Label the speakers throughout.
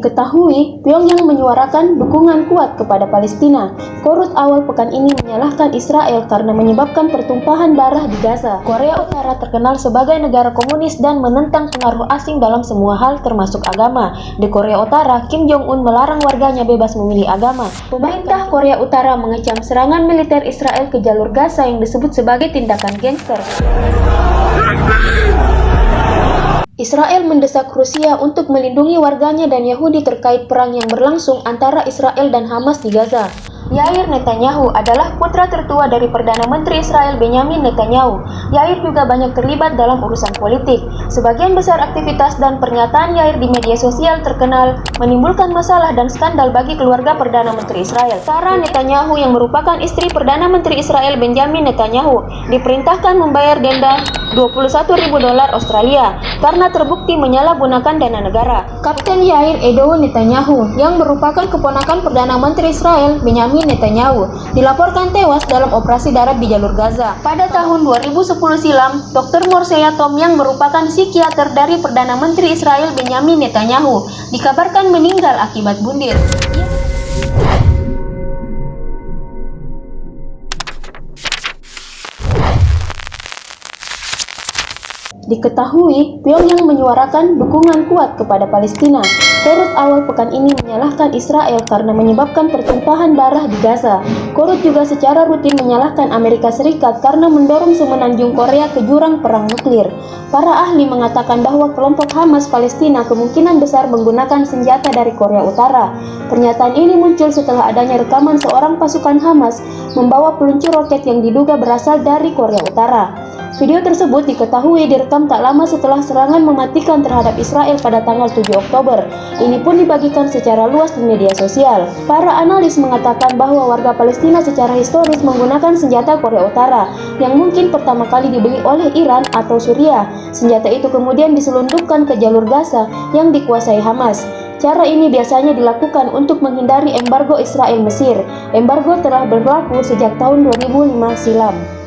Speaker 1: Diketahui, Pyongyang menyuarakan dukungan kuat kepada Palestina. Korut awal pekan ini menyalahkan Israel karena menyebabkan pertumpahan darah di Gaza. Korea Utara terkenal sebagai negara komunis dan menentang pengaruh asing dalam semua hal termasuk agama. Di Korea Utara, Kim Jong-un melarang warganya bebas memilih agama. Pemerintah Korea Utara mengecam serangan militer Israel ke jalur Gaza yang disebut sebagai tindakan gangster. Israel mendesak Rusia untuk melindungi warganya dan Yahudi terkait perang yang berlangsung antara Israel dan Hamas di Gaza. Yair Netanyahu adalah putra tertua dari Perdana Menteri Israel Benjamin Netanyahu. Yair juga banyak terlibat dalam urusan politik. Sebagian besar aktivitas dan pernyataan Yair di media sosial terkenal menimbulkan masalah dan skandal bagi keluarga Perdana Menteri Israel. Sarah Netanyahu yang merupakan istri Perdana Menteri Israel Benjamin Netanyahu diperintahkan membayar denda $21.000 Australia karena terbukti menyalahgunakan dana negara. Kapten Yair Edo Netanyahu yang merupakan keponakan Perdana Menteri Israel Benjamin Netanyahu dilaporkan tewas dalam operasi darat di jalur Gaza. Pada tahun 2010 silam, Dr. Moshe Yatom yang merupakan psikiater dari Perdana Menteri Israel Benjamin Netanyahu dikabarkan meninggal akibat bunuh. Diketahui, Pyongyang menyuarakan dukungan kuat kepada Palestina. Korut awal pekan ini menyalahkan Israel karena menyebabkan pertumpahan darah di Gaza. Korut juga secara rutin menyalahkan Amerika Serikat karena mendorong semenanjung Korea ke jurang perang nuklir. Para ahli mengatakan bahwa kelompok Hamas Palestina kemungkinan besar menggunakan senjata dari Korea Utara. Pernyataan ini muncul setelah adanya rekaman seorang pasukan Hamas membawa peluncur roket yang diduga berasal dari Korea Utara. Video tersebut diketahui direkam tak lama setelah serangan mematikan terhadap Israel pada tanggal 7 Oktober. Ini pun dibagikan secara luas di media sosial. Para analis mengatakan bahwa warga Palestina secara historis menggunakan senjata Korea Utara yang mungkin pertama kali dibeli oleh Iran atau Suriah. Senjata itu kemudian diselundupkan ke jalur Gaza yang dikuasai Hamas. Cara ini biasanya dilakukan untuk menghindari embargo Israel Mesir. Embargo telah berlaku sejak tahun 2005 silam.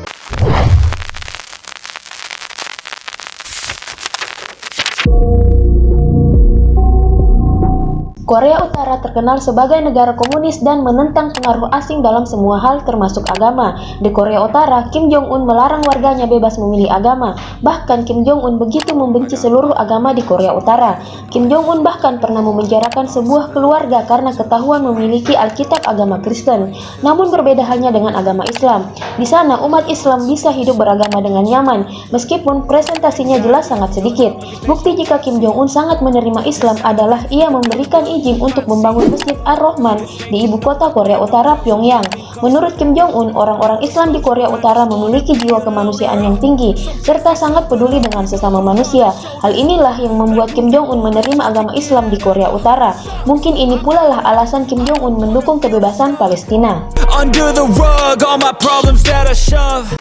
Speaker 1: Korea Utara terkenal sebagai negara komunis dan menentang pengaruh asing dalam semua hal termasuk agama. Di Korea Utara, Kim Jong-un melarang warganya bebas memilih agama. Bahkan Kim Jong-un begitu membenci seluruh agama di Korea Utara. Kim Jong-un bahkan pernah memenjarakan sebuah keluarga karena ketahuan memiliki Alkitab agama Kristen. Namun berbeda halnya dengan agama Islam. Di sana umat Islam bisa hidup beragama dengan nyaman, meskipun presentasinya jelas sangat sedikit. Bukti jika Kim Jong-un sangat menerima Islam adalah ia memberikan izin untuk membangun Masjid Ar-Rahman di ibu kota Korea Utara, Pyongyang. Menurut Kim Jong-un, orang-orang Islam di Korea Utara memiliki jiwa kemanusiaan yang tinggi serta sangat peduli dengan sesama manusia. Hal inilah yang membuat Kim Jong-un menerima agama Islam di Korea Utara. Mungkin ini pula lah alasan Kim Jong-un mendukung kebebasan Palestina. Under the rug, all my problems that I shove.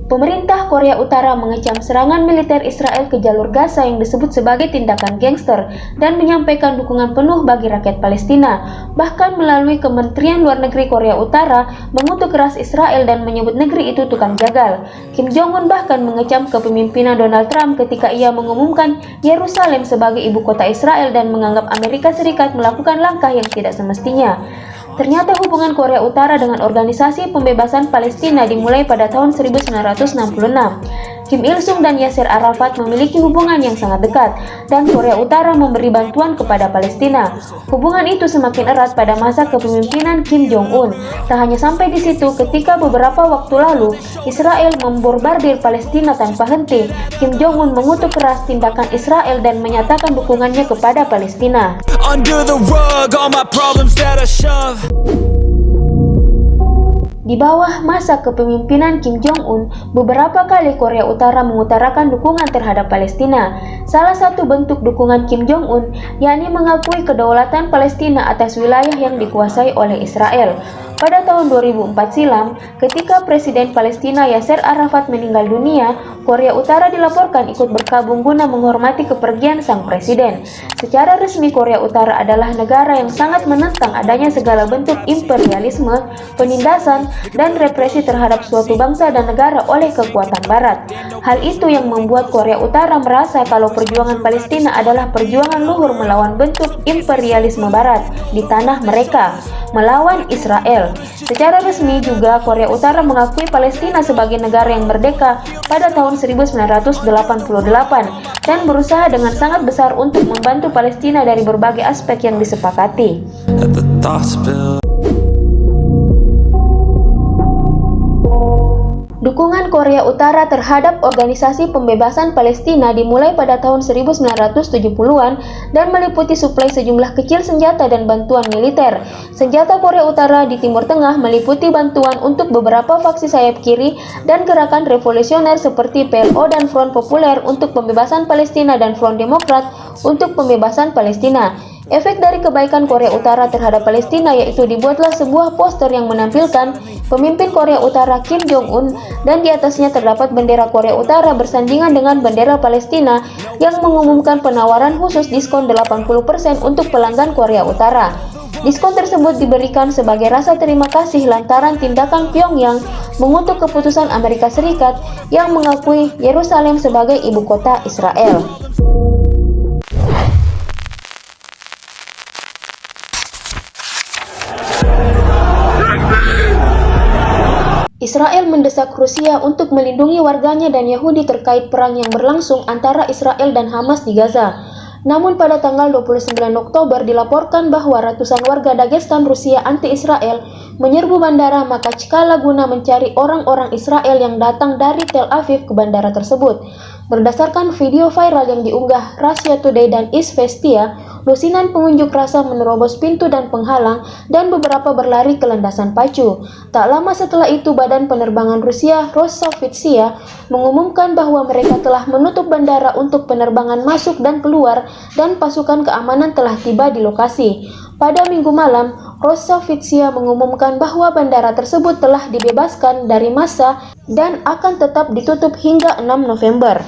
Speaker 1: Pemerintah Korea Utara mengecam serangan militer Israel ke jalur Gaza yang disebut sebagai tindakan gangster dan menyampaikan dukungan penuh bagi rakyat Palestina. Bahkan melalui Kementerian Luar Negeri Korea Utara mengutuk keras Israel dan menyebut negeri itu tukang jagal. Kim Jong-un bahkan mengecam kepemimpinan Donald Trump ketika ia mengumumkan Yerusalem sebagai ibu kota Israel dan menganggap Amerika Serikat melakukan langkah yang tidak semestinya. Ternyata hubungan Korea Utara dengan Organisasi Pembebasan Palestina dimulai pada tahun 1966. Kim Il-sung dan Yasser Arafat memiliki hubungan yang sangat dekat, dan Korea Utara memberi bantuan kepada Palestina. Hubungan itu semakin erat pada masa kepemimpinan Kim Jong-un. Tak hanya sampai di situ, ketika beberapa waktu lalu Israel membombardir Palestina tanpa henti, Kim Jong-un mengutuk keras tindakan Israel dan menyatakan dukungannya kepada Palestina. Under the rug, all my problems that I shove. Di bawah masa kepemimpinan Kim Jong-un, beberapa kali Korea Utara mengutarakan dukungan terhadap Palestina. Salah satu bentuk dukungan Kim Jong-un yakni mengakui kedaulatan Palestina atas wilayah yang dikuasai oleh Israel. Pada tahun 2004 silam, ketika Presiden Palestina Yasser Arafat meninggal dunia, Korea Utara dilaporkan ikut bergabung guna menghormati kepergian sang presiden. Secara resmi, Korea Utara adalah negara yang sangat menentang adanya segala bentuk imperialisme, penindasan, dan represi terhadap suatu bangsa dan negara oleh kekuatan Barat. Hal itu yang membuat Korea Utara merasa kalau perjuangan Palestina adalah perjuangan luhur melawan bentuk imperialisme Barat di tanah mereka, melawan Israel. Secara resmi juga Korea Utara mengakui Palestina sebagai negara yang merdeka pada tahun 1988 dan berusaha dengan sangat besar untuk membantu Palestina dari berbagai aspek yang disepakati. Dukungan Korea Utara terhadap organisasi pembebasan Palestina dimulai pada tahun 1970-an dan meliputi suplai sejumlah kecil senjata dan bantuan militer. Senjata Korea Utara di Timur Tengah meliputi bantuan untuk beberapa faksi sayap kiri dan gerakan revolusioner seperti PLO dan Front Populer untuk pembebasan Palestina dan Front Demokrat untuk pembebasan Palestina. Efek dari kebaikan Korea Utara terhadap Palestina yaitu dibuatlah sebuah poster yang menampilkan pemimpin Korea Utara Kim Jong-un dan di atasnya terdapat bendera Korea Utara bersandingan dengan bendera Palestina yang mengumumkan penawaran khusus diskon 80% untuk pelanggan Korea Utara. Diskon tersebut diberikan sebagai rasa terima kasih lantaran tindakan Pyongyang mengutuk keputusan Amerika Serikat yang mengakui Yerusalem sebagai ibu kota Israel. Israel mendesak Rusia untuk melindungi warganya dan Yahudi terkait perang yang berlangsung antara Israel dan Hamas di Gaza. Namun pada tanggal 29 Oktober dilaporkan bahwa ratusan warga Dagestan Rusia anti-Israel menyerbu bandara Makachkala guna mencari orang-orang Israel yang datang dari Tel Aviv ke bandara tersebut. Berdasarkan video viral yang diunggah Russia Today dan Izvestia, lusinan pengunjuk rasa menerobos pintu dan penghalang dan beberapa berlari ke landasan pacu. Tak lama setelah itu, Badan Penerbangan Rusia Rossovizhia mengumumkan bahwa mereka telah menutup bandara untuk penerbangan masuk dan keluar dan pasukan keamanan telah tiba di lokasi. Pada Minggu malam, Rossovizhia mengumumkan bahwa bandara tersebut telah dibebaskan dari massa dan akan tetap ditutup hingga 6 November.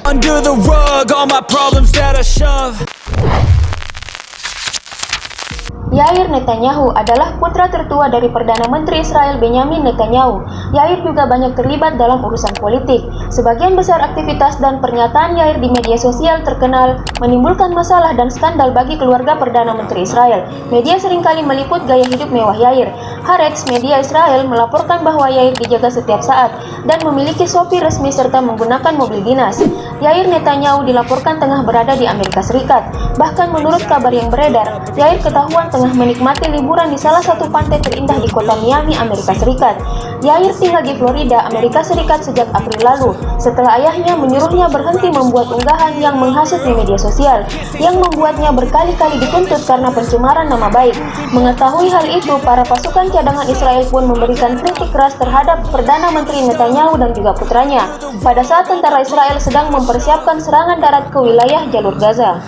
Speaker 1: Yair Netanyahu adalah putra tertua dari Perdana Menteri Israel Benyamin Netanyahu. Yair juga banyak terlibat dalam urusan politik. Sebagian besar aktivitas dan pernyataan Yair di media sosial terkenal menimbulkan masalah dan skandal bagi keluarga Perdana Menteri Israel. Media seringkali meliput gaya hidup mewah Yair. Haaretz, media Israel, melaporkan bahwa Yair dijaga setiap saat dan memiliki sopir resmi serta menggunakan mobil dinas. Yair Netanyahu dilaporkan tengah berada di Amerika Serikat. Bahkan menurut kabar yang beredar, Yair ketahuan tengah menikmati liburan di salah satu pantai terindah di kota Miami, Amerika Serikat. Yair tinggal di Florida, Amerika Serikat sejak April lalu, setelah ayahnya menyuruhnya berhenti membuat unggahan yang menghasut di media sosial, yang membuatnya berkali-kali dituntut karena pencemaran nama baik. Mengetahui hal itu, para pasukan cadangan Israel pun memberikan kritik keras terhadap Perdana Menteri Netanyahu dan juga putranya, pada saat tentara Israel sedang mempersiapkan serangan darat ke wilayah jalur Gaza.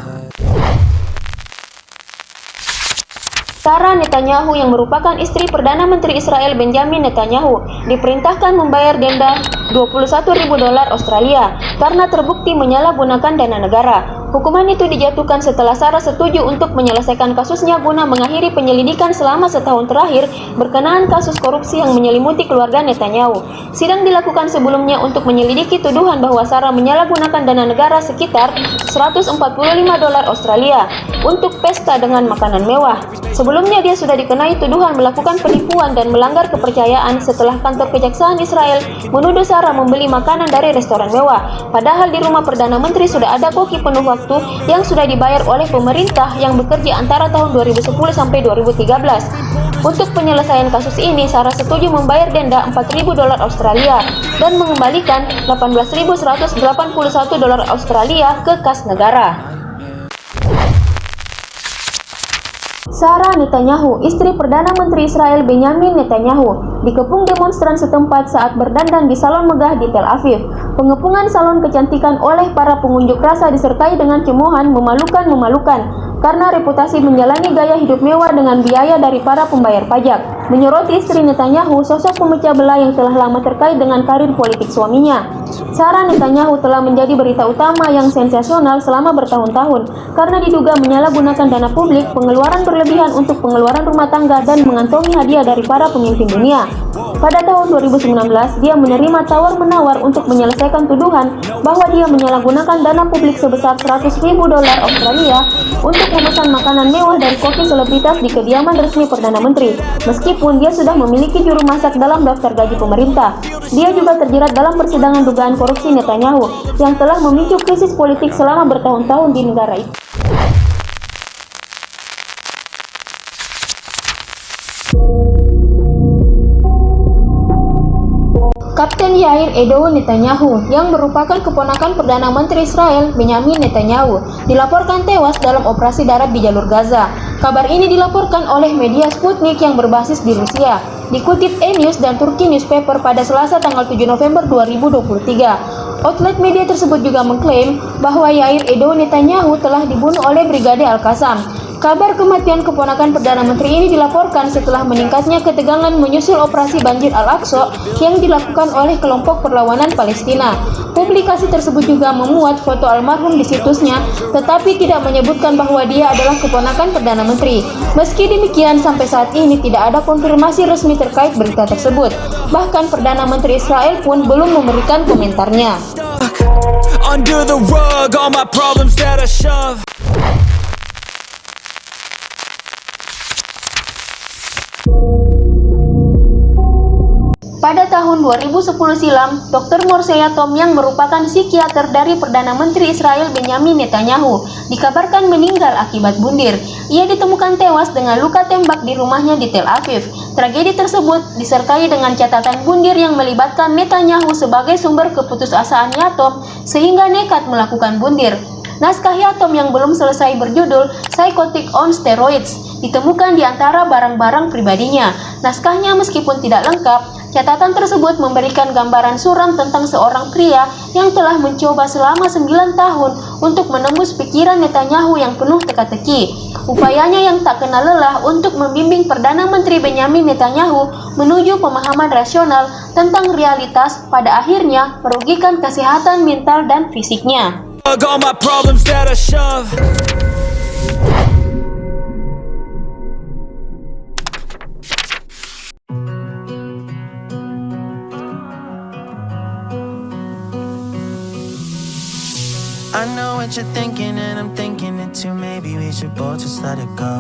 Speaker 1: Sarah Netanyahu yang merupakan istri Perdana Menteri Israel Benjamin Netanyahu diperintahkan membayar denda $21.000 Australia karena terbukti menyalahgunakan dana negara. Hukuman itu dijatuhkan setelah Sarah setuju untuk menyelesaikan kasusnya guna mengakhiri penyelidikan selama setahun terakhir berkenaan kasus korupsi yang menyelimuti keluarga Netanyahu. Sidang dilakukan sebelumnya untuk menyelidiki tuduhan bahwa Sarah menyalahgunakan dana negara sekitar $145 Australia untuk pesta dengan makanan mewah. Sebelumnya dia sudah dikenai tuduhan melakukan penipuan dan melanggar kepercayaan setelah kantor kejaksaan Israel menuduh Sarah membeli makanan dari restoran mewah. Padahal di rumah Perdana Menteri sudah ada koki penuh waktu yang sudah dibayar oleh pemerintah yang bekerja antara tahun 2010 sampai 2013. Untuk penyelesaian kasus ini, Sarah setuju membayar denda $4.000 Australia dan mengembalikan $18.181 Australia ke kas negara. Sarah Netanyahu, istri Perdana Menteri Israel Benjamin Netanyahu, dikepung demonstran setempat saat berdandan di salon megah di Tel Aviv. Pengepungan salon kecantikan oleh para pengunjuk rasa disertai dengan cemoohan memalukan karena reputasi menjalani gaya hidup mewah dengan biaya dari para pembayar pajak. Menyoroti istri Netanyahu, sosok pemecah belah yang telah lama terkait dengan karir politik suaminya. Sarah Netanyahu telah menjadi berita utama yang sensasional selama bertahun-tahun karena diduga menyalahgunakan dana publik, pengeluaran berlebihan untuk pengeluaran rumah tangga, dan mengantongi hadiah dari para pemimpin dunia. Pada tahun 2019, dia menerima tawar-menawar untuk menyelesaikan tuduhan bahwa dia menyalahgunakan dana publik sebesar 100.000 dolar Australia untuk memesan makanan mewah dari koki selebritas di kediaman resmi Perdana Menteri. Meskipun dia sudah memiliki juru masak dalam daftar gaji pemerintah, dia juga terjerat dalam persidangan dugaan korupsi Netanyahu yang telah memicu krisis politik selama bertahun-tahun di negara itu. Kapten Yair Edou Netanyahu, yang merupakan keponakan Perdana Menteri Israel Benyamin Netanyahu, dilaporkan tewas dalam operasi darat di jalur Gaza. Kabar ini dilaporkan oleh media Sputnik yang berbasis di Rusia. Dikutip E-News dan Turki Newspaper pada Selasa tanggal 7 November 2023. Outlet media tersebut juga mengklaim bahwa Yair Edou Netanyahu telah dibunuh oleh Brigade Al-Qassam. Kabar kematian keponakan Perdana Menteri ini dilaporkan setelah meningkatnya ketegangan menyusul operasi banjir Al-Aqsa yang dilakukan oleh kelompok perlawanan Palestina. Publikasi tersebut juga memuat foto almarhum di situsnya, tetapi tidak menyebutkan bahwa dia adalah keponakan Perdana Menteri. Meski demikian, sampai saat ini tidak ada konfirmasi resmi terkait berita tersebut. Bahkan Perdana Menteri Israel pun belum memberikan komentarnya. Under the rug, all my problems that I shove. Pada tahun 2010 silam, Dr. Moshe Yatom yang merupakan psikiater dari Perdana Menteri Israel Benyamin Netanyahu dikabarkan meninggal akibat bundir. Ia ditemukan tewas dengan luka tembak di rumahnya di Tel Aviv. Tragedi tersebut disertai dengan catatan bundir yang melibatkan Netanyahu sebagai sumber keputusasaan Yatom sehingga nekat melakukan bundir. Naskah Yatom yang belum selesai berjudul Psychotic on Steroids ditemukan di antara barang-barang pribadinya. Naskahnya meskipun tidak lengkap, catatan tersebut memberikan gambaran suram tentang seorang pria yang telah mencoba selama 9 tahun untuk menembus pikiran Netanyahu yang penuh teka-teki. Upayanya yang tak kenal lelah untuk membimbing Perdana Menteri Benyamin Netanyahu menuju pemahaman rasional tentang realitas pada akhirnya merugikan kesehatan mental dan fisiknya. All my problems that I shove. I know what you're thinking and I'm thinking it too. Maybe we should both just let it go.